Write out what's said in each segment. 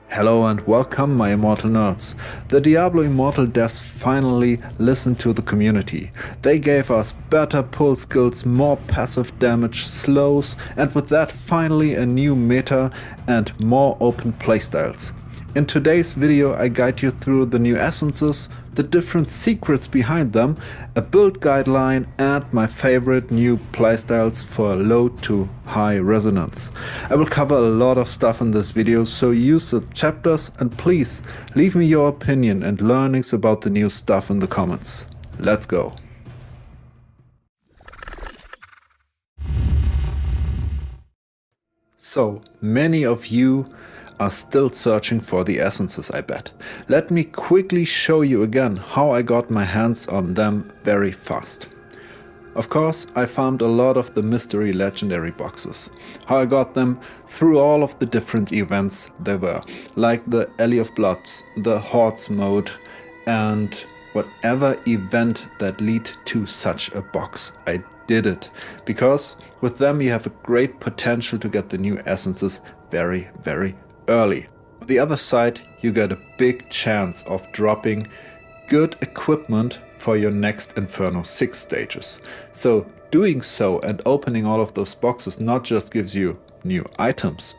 Hello and welcome, my Immortal Nerds. The Diablo Immortal devs finally listened to the community. They gave us better pull skills, more passive damage, slows, and with that finally a new meta and more open playstyles. In today's video I guide you through the new essences, the different secrets behind them, a build guideline and my favorite new playstyles for low to high resonance. I will cover a lot of stuff in this video, so use the chapters and please leave me your opinion and learnings about the new stuff in the comments. Let's go! So many of you are still searching for the essences, I bet. Let me quickly show you again how I got my hands on them very fast. Of course, I farmed a lot of the mystery legendary boxes. How I got them through all of the different events there were, like the Alley of Bloods, the Hordes mode, and whatever event that lead to such a box. I did it, because with them you have a great potential to get the new essences very early. On the other side, you get a big chance of dropping good equipment for your next Inferno 6 stages. So doing so and opening all of those boxes not just gives you new items,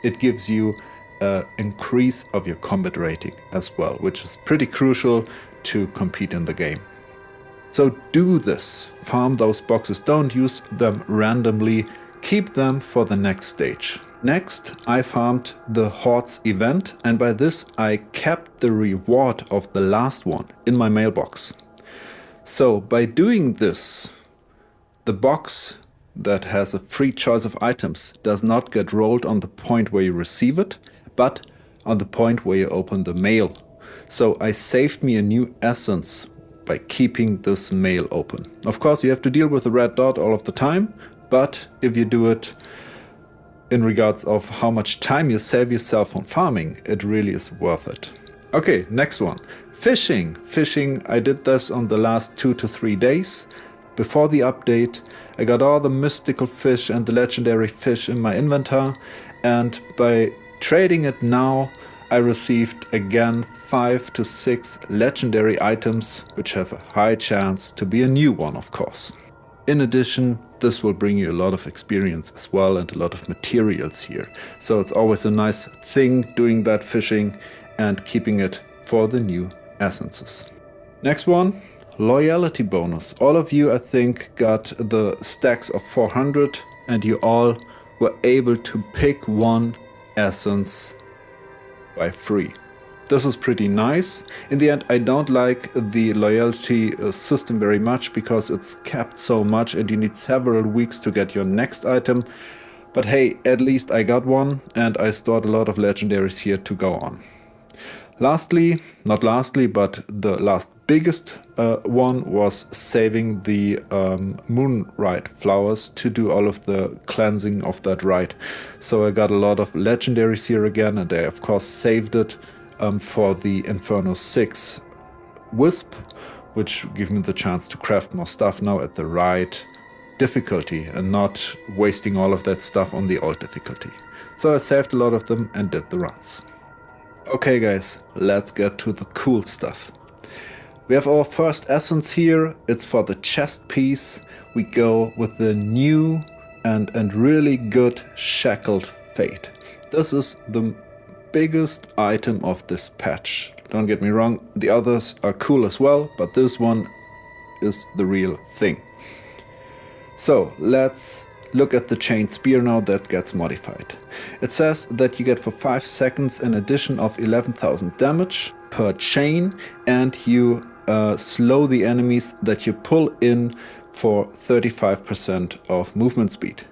it gives you an increase of your combat rating as well, which is pretty crucial to compete in the game. So do this, farm those boxes, don't use them randomly, keep them for the next stage. Next, I farmed the Hordes event, and by this I kept the reward of the last one in my mailbox. So by doing this, the box that has a free choice of items does not get rolled on the point where you receive it, but on the point where you open the mail. So I saved me a new essence by keeping this mail open. Of course, you have to deal with the red dot all of the time, but if you do it in regards of how much time you save yourself on farming, it really is worth it. Okay, next one. Fishing. Fishing, I did this on the last 2 to 3 days. Before the update, I got all the mystical fish and the legendary fish in my inventory, and by trading it now, I received again 5 to 6 legendary items, which have a high chance to be a new one, of course. In addition, this will bring you a lot of experience as well and a lot of materials here. So it's always a nice thing doing that fishing and keeping it for the new essences. Next one, loyalty bonus. All of you, I think, got the stacks of 400 and you all were able to pick one essence by free. This is pretty nice. In the end, I don't like the loyalty system very much because it's capped so much and you need several weeks to get your next item. But hey, at least I got one and I stored a lot of legendaries here to go on. Lastly, not lastly, but the last biggest one was saving the moonrite flowers to do all of the cleansing of that rite. So I got a lot of legendaries here again and I of course saved it for the Inferno 6 Wisp, which gave me the chance to craft more stuff now at the right difficulty and not wasting all of that stuff on the old difficulty. So I saved a lot of them and did the runs. Okay guys, let's get to the cool stuff. We have our first essence here. It's for the chest piece. We go with the new and really good shackled fate. This is the biggest item of this patch. Don't get me wrong, the others are cool as well, but this one is the real thing. So let's look at the chain spear now that gets modified. It says that you get for 5 seconds an addition of 11,000 damage per chain, and you slow the enemies that you pull in for 35% of movement speed.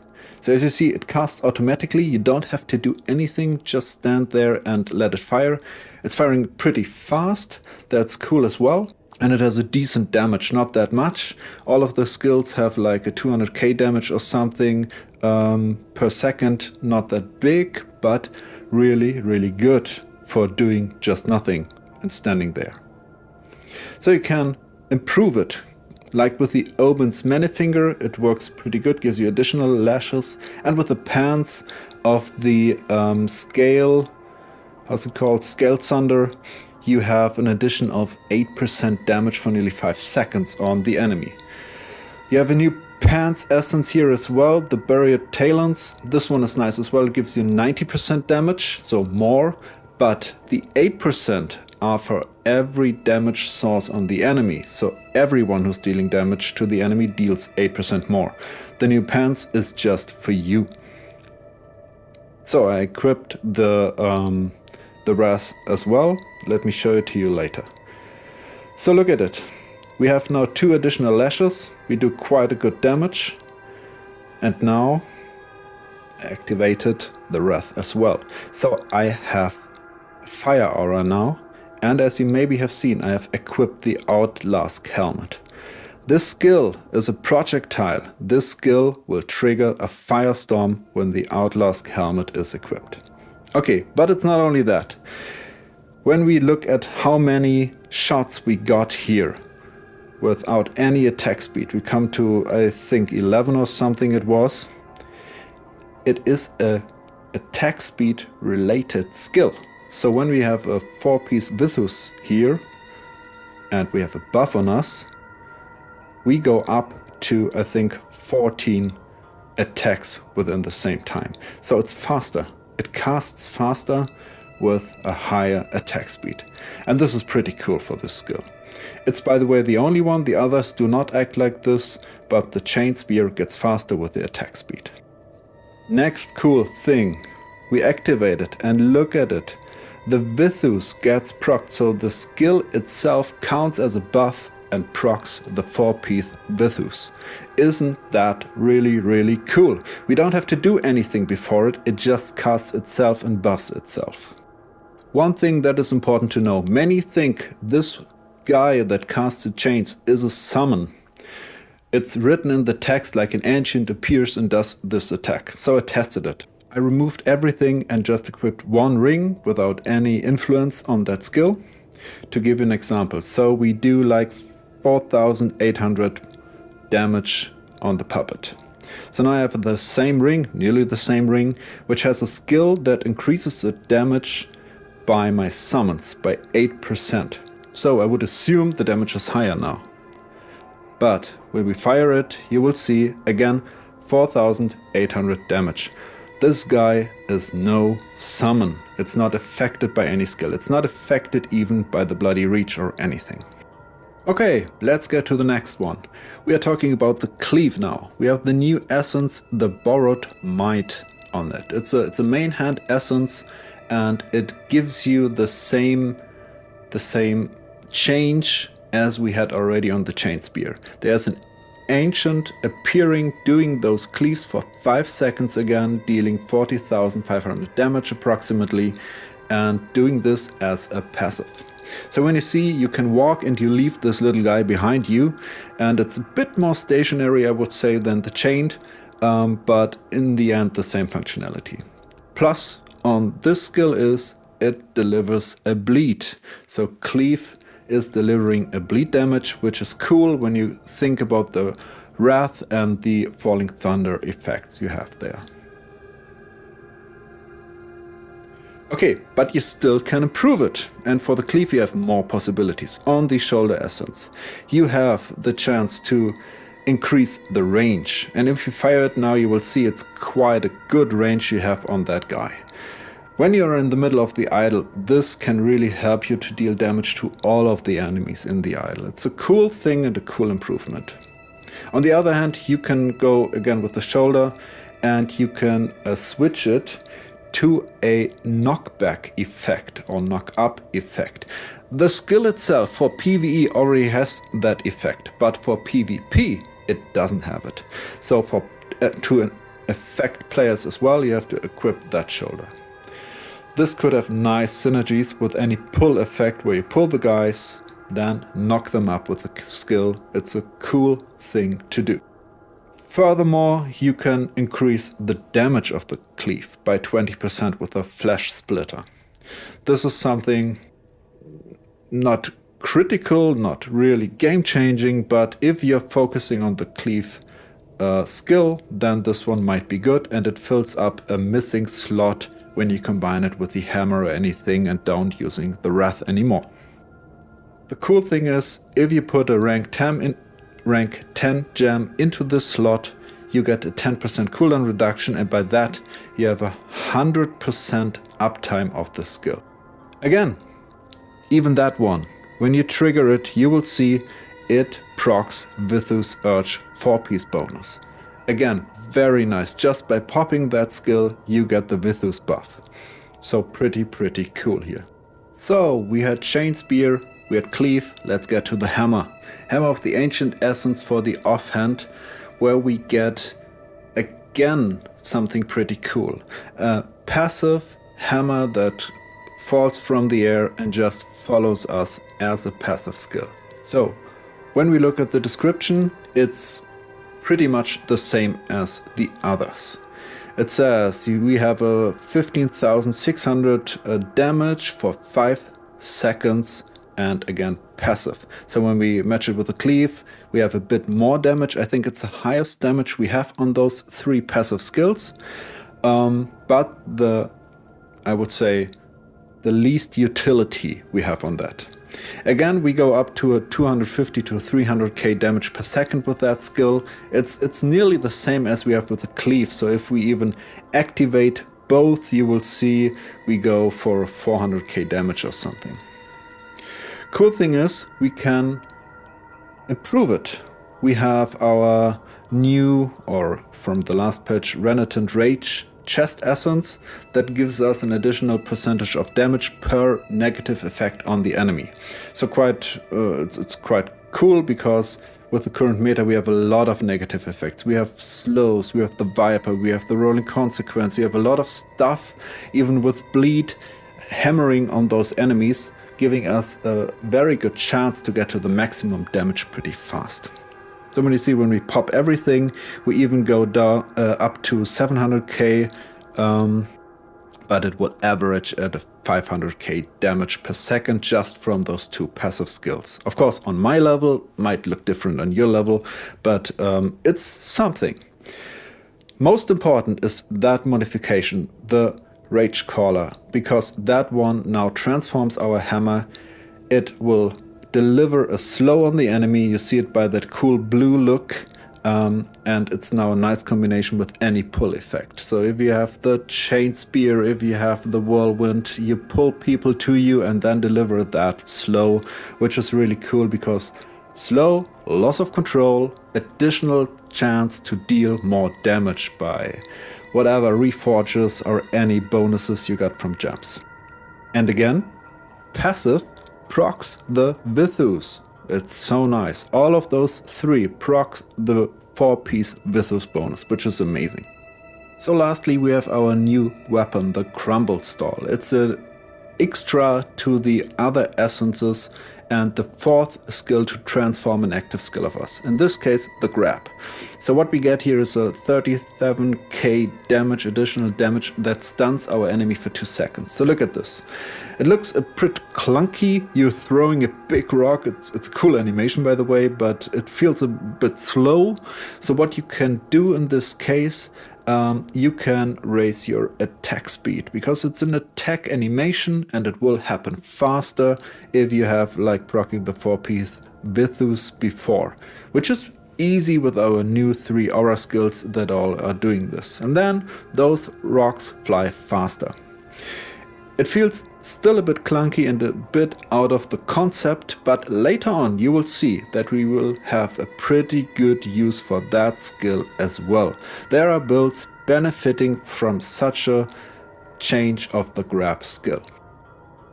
So as you see, it casts automatically. You don't have to do anything, just stand there and let it fire. It's firing pretty fast. That's cool as well. And it has a decent damage, not that much. All of the skills have like a 200k damage or something per second. Not that big, but really good for doing just nothing and standing there. So you can improve it. Like with the Oben's Manyfinger, it works pretty good, gives you additional lashes. And with the pants of the scale how's it called, Scaled Thunder, you have an addition of 8% damage for nearly 5 seconds on the enemy. You have a new Pants essence here as well, the Buried Talons. This one is nice as well, it gives you 90% damage, so more, but the 8% are for every damage source on the enemy, so everyone who's dealing damage to the enemy deals 8% more. The new Pants is just for you. So I equipped the Wrath as well. Let me show it to you later. So look at it. We have now 2 additional lashes. We do quite a good damage. And now I activated the Wrath as well. So I have Fire Aura now. And as you maybe have seen, I have equipped the Outlast Helmet. This skill is a projectile. This skill will trigger a Firestorm when the Outlast Helmet is equipped. Okay, but it's not only that. When we look at how many shots we got here without any attack speed, we come to, I think, 11 or something it was. It is a attack speed related skill. So when we have a 4-piece Vithus here and we have a buff on us, we go up to, I think, 14 attacks within the same time. So it's faster. It casts faster with a higher attack speed. And this is pretty cool for this skill. It's, by the way, the only one. The others do not act like this, but the Chain Spear gets faster with the attack speed. Next cool thing. We activate it and look at it. The Vithus gets procced, so the skill itself counts as a buff and procs the 4-piece Vithus. Isn't that really, really cool? We don't have to do anything before it, it just casts itself and buffs itself. One thing that is important to know, many think this guy that casted chains is a summon. It's written in the text like an ancient appears and does this attack, so I tested it. I removed everything and just equipped 1 ring without any influence on that skill. To give you an example, so we do like 4,800 damage on the puppet. So now I have the same ring, nearly the same ring, which has a skill that increases the damage by my summons by 8%. So I would assume the damage is higher now. But when we fire it, you will see again 4,800 damage. This guy is no summon. It's not affected by any skill. It's not affected even by the Bloody Reach or anything. Okay, let's get to the next one. We are talking about the Cleave now. We have the new essence, the Borrowed Might on it. It's a main hand essence and it gives you the same change as we had already on the Chain Spear. There's an Ancient appearing, doing those cleaves for 5 seconds again, dealing 40,500 damage approximately, and doing this as a passive. So when you see, you can walk and you leave this little guy behind you, and it's a bit more stationary, I would say, than the chained, but in the end the same functionality. Plus on this skill is it delivers a bleed. So Cleave is delivering a bleed damage, which is cool when you think about the Wrath and the Falling Thunder effects you have there. Okay, but you still can improve it, and for the Cleave you have more possibilities. On the Shoulder Essence you have the chance to increase the range, and if you fire it now you will see it's quite a good range you have on that guy. When you're in the middle of the idle, this can really help you to deal damage to all of the enemies in the idle. It's a cool thing and a cool improvement. On the other hand, you can go again with the shoulder and you can switch it to a knockback effect or knock up effect. The skill itself for PvE already has that effect, but for PvP it doesn't have it. So to affect players as well, you have to equip that shoulder. This could have nice synergies with any pull effect where you pull the guys, then knock them up with the skill. It's a cool thing to do. Furthermore, you can increase the damage of the Cleave by 20% with a Flesh Splitter. This is something not critical, not really game-changing, but if you're focusing on the Cleave skill, then this one might be good, and it fills up a missing slot when you combine it with the hammer or anything and don't using the wrath anymore. The cool thing is, if you put a rank 10 gem into this slot, you get a 10% cooldown reduction, and by that you have 100% uptime of the skill. Again, even that one, when you trigger it, you will see it procs Vithus Urge 4-piece bonus. Again, very nice. Just by popping that skill, you get the Vithus buff. So pretty cool here. So we had Chain Spear, we had Cleave, let's get to the Hammer. Hammer of the Ancient Essence for the offhand, where we get again something pretty cool. A passive hammer that falls from the air and just follows us as a passive skill. So when we look at the description, it's pretty much the same as the others. It says we have a 15,600 damage for 5 seconds, and again passive. So when we match it with a Cleave, we have a bit more damage. I think it's the highest damage we have on those 3 passive skills, but I would say the least utility we have on that. Again, we go up to a 250 to 300k damage per second with that skill. It's nearly the same as we have with the Cleave, so if we even activate both, you will see we go for 400k damage or something. Cool thing is, we can improve it. We have our new, or from the last patch, Renatant Rage chest essence that gives us an additional percentage of damage per negative effect on the enemy. So it's quite cool, because with the current meta we have a lot of negative effects. We have slows, we have the Viper, we have the Rolling Consequence, we have a lot of stuff, even with bleed, hammering on those enemies, giving us a very good chance to get to the maximum damage pretty fast. So when you see, when we pop everything, we even go down up to 700k, but it will average at a 500k damage per second just from those 2 passive skills. Of course, on my level, might look different on your level, but it's something. Most important is that modification, the Rage Caller, because that one now transforms our hammer. It will deliver a slow on the enemy. You see it by that cool blue look, and it's now a nice combination with any pull effect. So if you have the Chain Spear, if you have the Whirlwind, you pull people to you and then deliver that slow, which is really cool, because slow, loss of control, additional chance to deal more damage by whatever reforges or any bonuses you got from gems. And again, passive procs the Vithus. It's so nice. All of those 3 procs the 4-piece Vithus bonus, which is amazing. So lastly, we have our new weapon, the Crumble Stall. It's an extra to the other essences and the 4th skill to transform an active skill of us. In this case, the Grab. So what we get here is a 37k damage, additional damage that stuns our enemy for 2 seconds. So look at this. It looks a bit clunky. You're throwing a big rock. It's a cool animation, by the way, but it feels a bit slow. So what you can do in this case, you can raise your attack speed, because it's an attack animation and it will happen faster if you have like proccing the 4-piece Vithus before, which is easy with our new 3 aura skills that all are doing this. And then those rocks fly faster. It feels still a bit clunky and a bit out of the concept, but later on you will see that we will have a pretty good use for that skill as well. There are builds benefiting from such a change of the grab skill.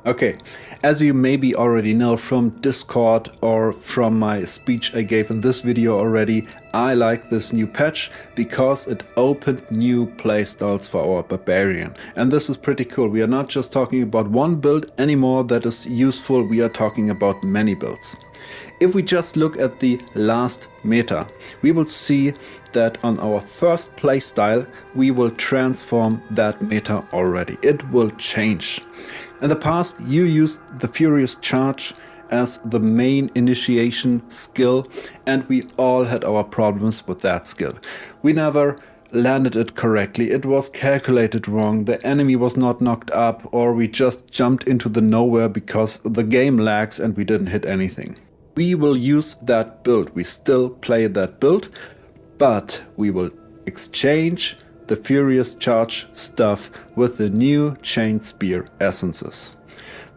Okay, as you maybe already know from Discord or from my speech I gave in this video already, I like this new patch because it opened new playstyles for our Barbarian. And this is pretty cool. We are not just talking about one build anymore that is useful, we are talking about many builds. If we just look at the last meta, we will see that on our first playstyle we will transform that meta already. It will change. In the past, you used the Furious Charge as the main initiation skill, and we all had our problems with that skill. We never landed it correctly, it was calculated wrong, the enemy was not knocked up, or we just jumped into the nowhere because the game lags and we didn't hit anything. We will use that build. We still play that build, but we will exchange the Furious Charge stuff with the new Chain Spear essences.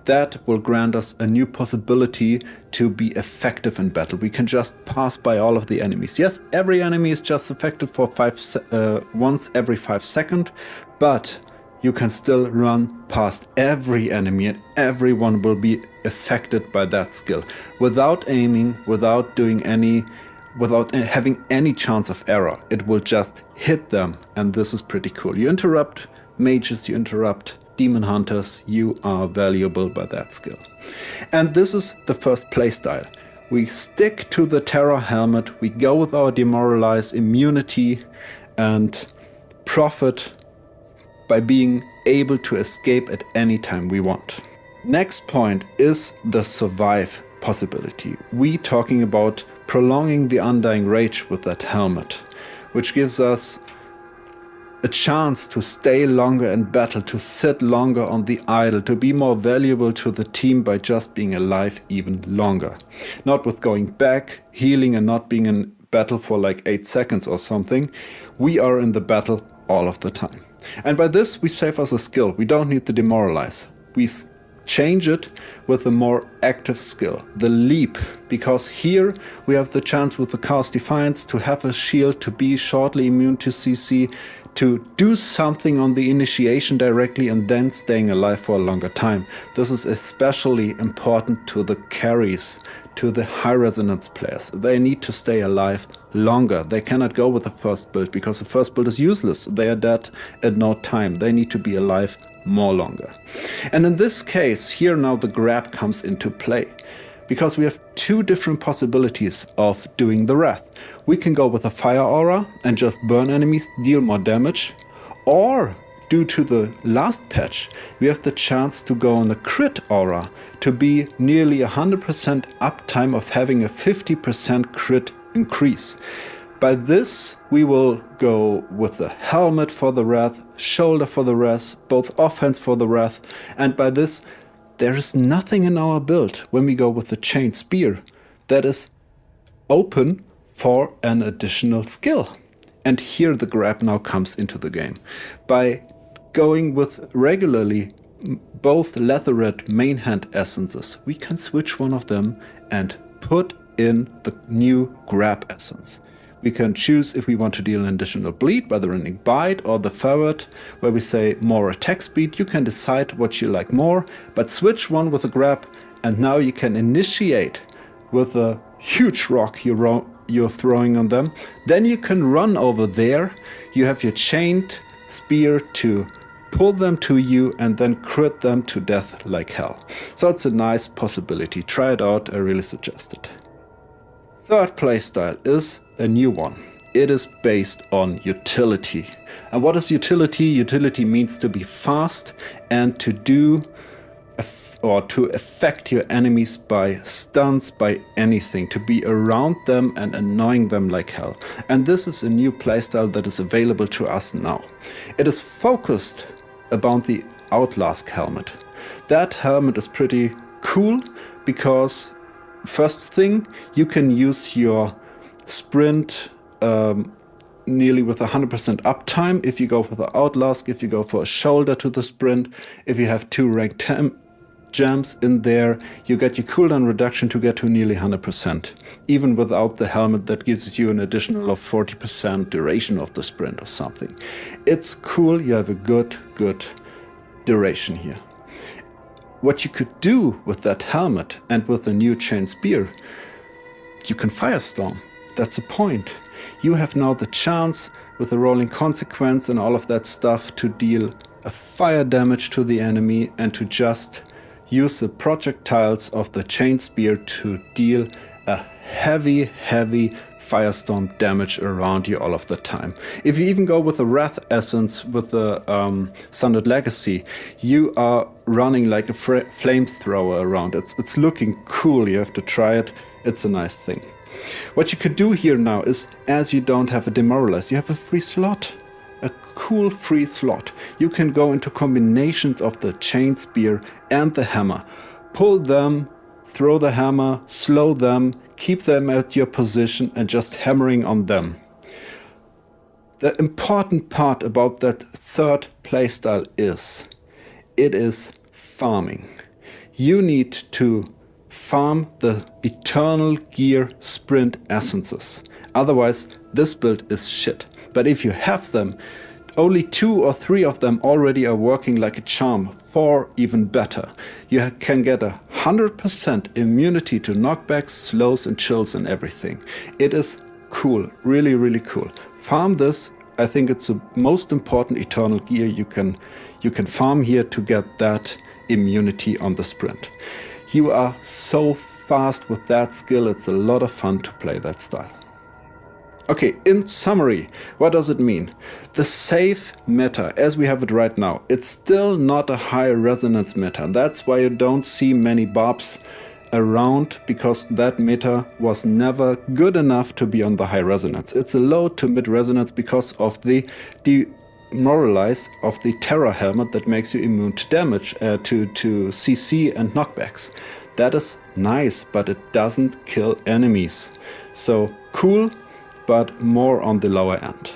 That will grant us a new possibility to be effective in battle. We can just pass by all of the enemies. Yes, every enemy is just effective for once every 5 seconds, but you can still run past every enemy and everyone will be affected by that skill. Without aiming, without having any chance of error, it will just hit them, and this is pretty cool. You interrupt mages, you interrupt demon hunters, you are valuable by that skill. And this is the first playstyle. We stick to the Terror helmet, we go with our Demoralize immunity and profit by being able to escape at any time we want. Next point is the survive possibility. We talking about prolonging the Undying Rage with that helmet, which gives us a chance to stay longer in battle, to sit longer on the idle, to be more valuable to the team by just being alive even longer. Not with going back, healing and not being in battle for like 8 seconds or something. We are in the battle all of the time. And by this we save us a skill. We don't need to demoralize. We change it with a more active skill, the leap, because here we have the chance with the Chaos Defiance to have a shield, to be shortly immune to CC, to do something on the initiation directly and then staying alive for a longer time. This is especially important to the carries, to the high resonance players. They need to stay alive longer. They cannot go with the first build because the first build is useless. They are dead at no time. They need to be alive more longer. And in this case, here now the grab comes into play, because we have 2 different possibilities of doing the Wrath. We can go with a Fire Aura and just burn enemies, deal more damage, or due to the last patch, we have the chance to go on a Crit Aura to be nearly 100% uptime of having a 50% crit increase. By this, we will go with the helmet for the Wrath, shoulder for the Wrath, both offense for the Wrath, and by this, there is nothing in our build when we go with the Chain Spear that is open for an additional skill. And here the grab now comes into the game. By going with regularly both Leatherette main hand essences, we can switch one of them and put in the new grab essence. We can choose if we want to deal an additional bleed by the running bite, or the ferret where we say more attack speed. You can decide what you like more, but switch one with a grab, and now you can initiate with a huge rock you're throwing on them. Then you can run over there. You have your chained spear to pull them to you and then crit them to death like hell. So it's a nice possibility. Try it out, I really suggest it. Third playstyle is a new one. It is based on utility. And what is utility? Utility means to be fast and to do or to affect your enemies by stunts, by anything, to be around them and annoying them like hell. And this is a new playstyle that is available to us now. It is focused about the Outlast helmet. That helmet is pretty cool because first thing, you can use your sprint nearly with 100% uptime if you go for the Outlast, if you go for a shoulder to the sprint, if you have 2 ranked gems in there, you get your cooldown reduction to get to nearly 100%. Even without the helmet, that gives you an additional of 40% duration of the sprint or something. It's cool, you have a good duration here. What you could do with that helmet and with the new Chain Spear, you can Firestorm. That's the point. You have now the chance with the rolling consequence and all of that stuff to deal a fire damage to the enemy and to just use the projectiles of the Chain Spear to deal a heavy Firestorm damage around you all of the time. If you even go with the Wrath Essence with the Sundered Legacy, you are running like a flamethrower around. It's looking cool, you have to try it, it's a nice thing. What you could do here now is, as you don't have a Demoralize, you have a free slot cool free slot. You can go into combinations of the chain spear and the hammer. Pull them, throw the hammer, slow them, keep them at your position and just hammering on them. The important part about that third playstyle is, it is farming. You need to farm the eternal gear sprint essences. Otherwise, this build is shit. But if you have them, only 2 or 3 of them already are working like a charm, 4 even better. You can get 100% immunity to knockbacks, slows and chills and everything. It is cool, really, really cool. Farm this. I think it's the most important eternal gear you can farm here to get that immunity on the sprint. You are so fast with that skill, it's a lot of fun to play that style. Okay, in summary, what does it mean? The safe meta, as we have it right now, it's still not a high resonance meta. That's why you don't see many barbs around, because that meta was never good enough to be on the high resonance. It's a low to mid resonance because of the demoralize of the Terror helmet that makes you immune to damage, to CC and knockbacks. That is nice, but it doesn't kill enemies. So cool, but more on the lower end.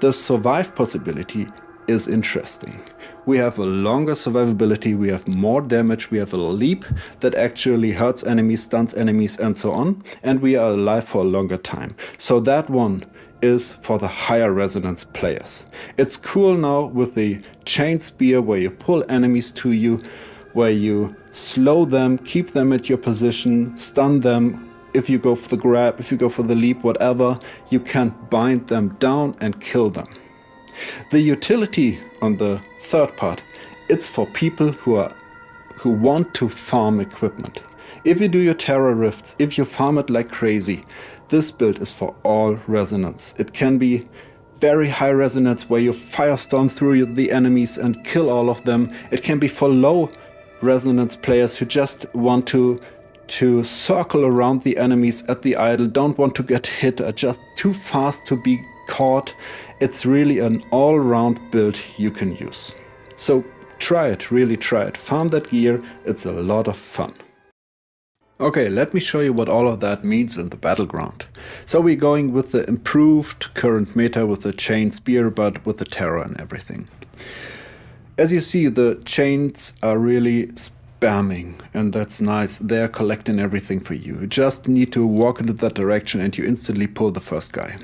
The survive possibility is interesting. We have a longer survivability, we have more damage, we have a leap that actually hurts enemies, stuns enemies and so on, and we are alive for a longer time. So that one is for the higher resonance players. It's cool now with the chain spear where you pull enemies to you, where you slow them, keep them at your position, stun them. If you go for the grab, if you go for the leap, whatever, you can bind them down and kill them. The utility on the third part, it's for people who want to farm equipment. If you do your Terror Rifts, if you farm it like crazy, this build is for all resonance. It can be very high resonance where you Firestorm through the enemies and kill all of them. It can be for low resonance players who just want to circle around the enemies at the idle, don't want to get hit, are just too fast to be caught. It's really an all-round build you can use. So try it, really try it. Farm that gear, it's a lot of fun. Okay, let me show you what all of that means in the battleground. So we're going with the improved current meta with the chain spear, but with the Terror and everything. As you see, the chains are really spamming, and that's nice. They're collecting everything for you. You just need to walk into that direction and you instantly pull the first guy.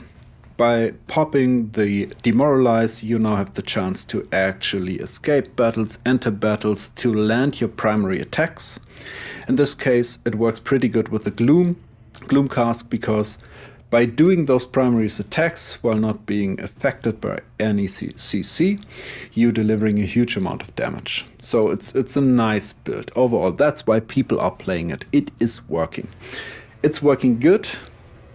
By popping the demoralize, you now have the chance to actually escape battles, enter battles, to land your primary attacks. In this case, it works pretty good with the Gloom cask, because by doing those primary attacks while not being affected by any CC, you're delivering a huge amount of damage. So it's a nice build. Overall, that's why people are playing it. It is working. It's working good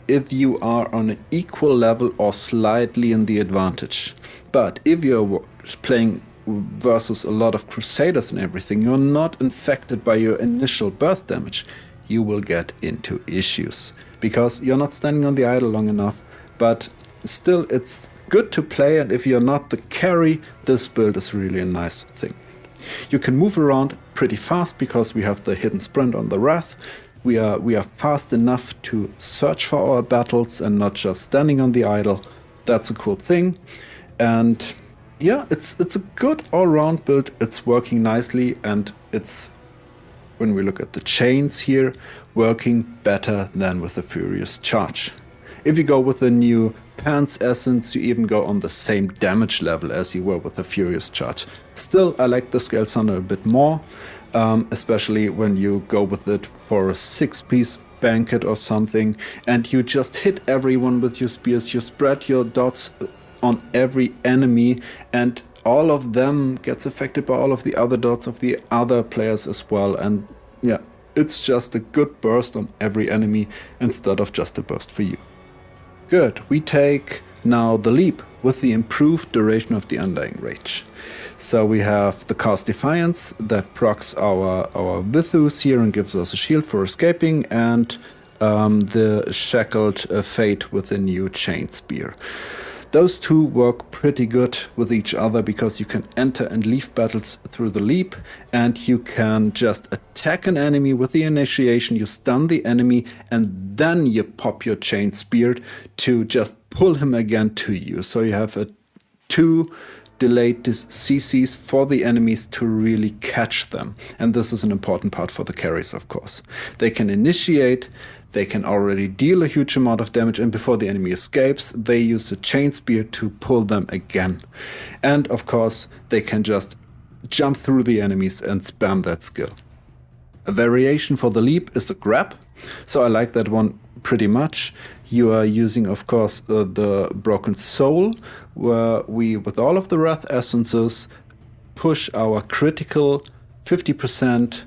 if you are on an equal level or slightly in the advantage. But if you're playing versus a lot of Crusaders and everything, you're not infected by your initial burst damage, you will get into issues, because you're not standing on the idle long enough. But still, it's good to play, and if you're not the carry, this build is really a nice thing. You can move around pretty fast because we have the hidden sprint on the Wrath. We are fast enough to search for our battles and not just standing on the idle. That's a cool thing. And yeah, it's a good all-round build. It's working nicely, and it's, when we look at the chains here, working better than with the Furious Charge. If you go with the new Pants Essence, you even go on the same damage level as you were with the Furious Charge. Still, I like the Scale Thunder a bit more, especially when you go with it for a 6-piece banquet or something, and you just hit everyone with your spears. You spread your dots on every enemy, and all of them gets affected by all of the other dots of the other players as well. And yeah, it's just a good burst on every enemy instead of just a burst for you. Good, we take now the leap with the improved duration of the Undying Rage. So we have the Cast Defiance that procs our Vithus here and gives us a shield for escaping, and the Shackled Fate with the new Chain Spear. Those two work pretty good with each other because you can enter and leave battles through the leap, and you can just attack an enemy with the initiation, you stun the enemy, and then you pop your chain spear to just pull him again to you. So you have two delayed CCs for the enemies to really catch them. And this is an important part for the carries, of course. They can initiate, they can already deal a huge amount of damage, and before the enemy escapes, they use the chain spear to pull them again. And of course, they can just jump through the enemies and spam that skill. A variation for the leap is a grab, so I like that one pretty much. You are using, of course, the Broken Soul, where we, with all of the Wrath Essences, push our critical 50%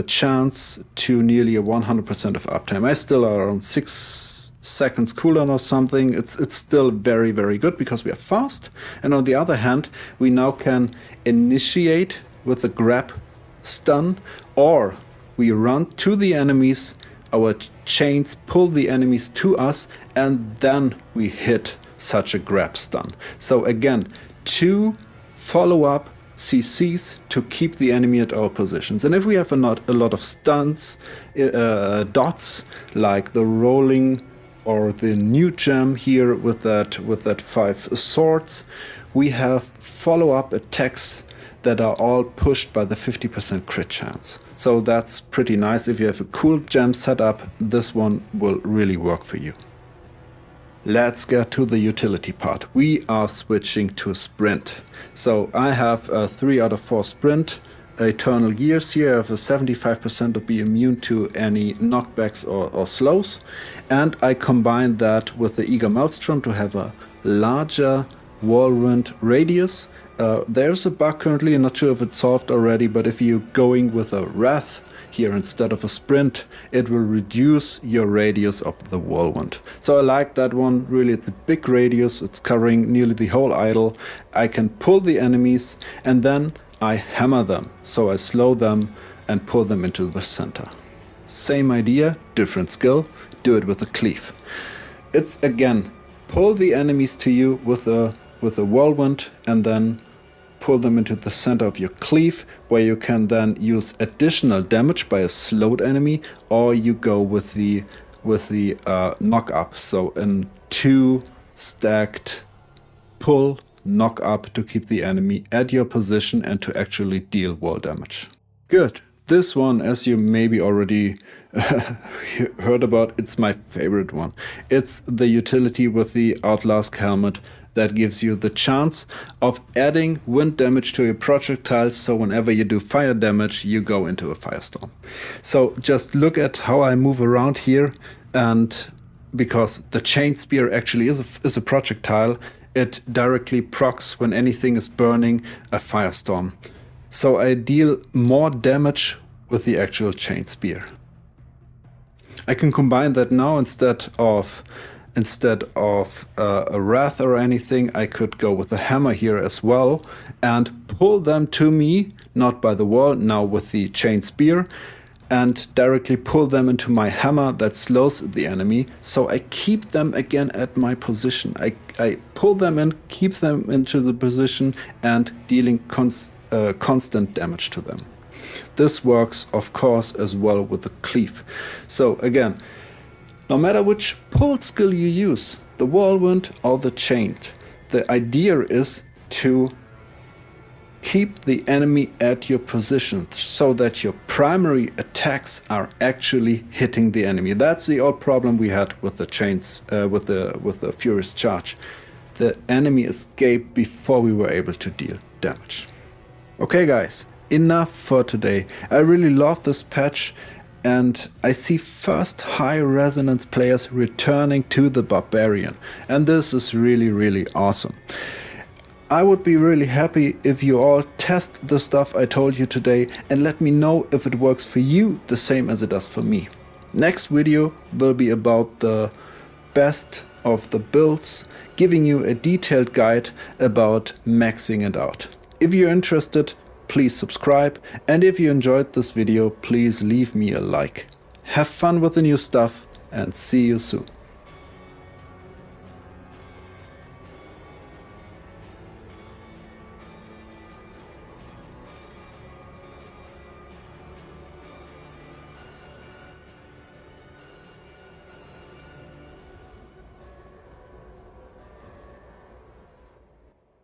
chance to nearly a 100% of uptime. I still are around 6 seconds cooldown or something. It's still very, very good because we are fast. And on the other hand, we now can initiate with the grab stun, or we run to the enemies, our chains pull the enemies to us, and then we hit such a grab stun. So again, 2 follow-up CCs to keep the enemy at our positions. And if we have a lot of stuns, dots, like the rolling or the new gem here with that 5 swords, we have follow-up attacks that are all pushed by the 50% crit chance. So that's pretty nice. If you have a cool gem setup, this one will really work for you. Let's get to the utility part. We are switching to sprint. So I have a 3 out of 4 sprint. Eternal Gears here, I have a 75% to be immune to any knockbacks or slows. And I combine that with the Eager Maelstrom to have a larger whirlwind radius. There's a bug currently, I'm not sure if it's solved already, but if you're going with a Wrath here instead of a sprint, it will reduce your radius of the whirlwind. So I like that one, really. It's a big radius, it's covering nearly the whole idle. I can pull the enemies and then I hammer them, so I slow them and pull them into the center. Same idea, different skill, do it with a cleave. It's again, pull the enemies to you with a whirlwind and then pull them into the center of your cleave, where you can then use additional damage by a slowed enemy, or you go with the knock up. So in 2 stacked pull, knock up to keep the enemy at your position and to actually deal wall damage. Good. This one, as you maybe already heard about, it's my favorite one. It's the utility with the Outlast helmet that gives you the chance of adding wind damage to your projectiles, so whenever you do fire damage, you go into a firestorm. So just look at how I move around here, and because the chain spear actually is a projectile, it directly procs when anything is burning a firestorm. So I deal more damage with the actual chain spear. I can combine that now. Instead of a Wrath or anything, I could go with a hammer here as well and pull them to me, not by the wall, now with the chain spear, and directly pull them into my hammer that slows the enemy. So I keep them again at my position. I pull them in, keep them into the position, and dealing constant damage to them. This works, of course, as well with the cleave. So again, no matter which pull skill you use, the whirlwind or the chained, the idea is to keep the enemy at your position so that your primary attacks are actually hitting the enemy. That's the old problem we had with the chains, with the Furious Charge. The enemy escaped before we were able to deal damage. Okay guys, enough for today. I really love this patch, and I see first high resonance players returning to the Barbarian, and this is really, really awesome. I would be really happy if you all test the stuff I told you today and let me know if it works for you the same as it does for me. Next video will be about the best of the builds, giving you a detailed guide about maxing it out. If you're interested, please subscribe, and if you enjoyed this video, please leave me a like. Have fun with the new stuff, and see you soon.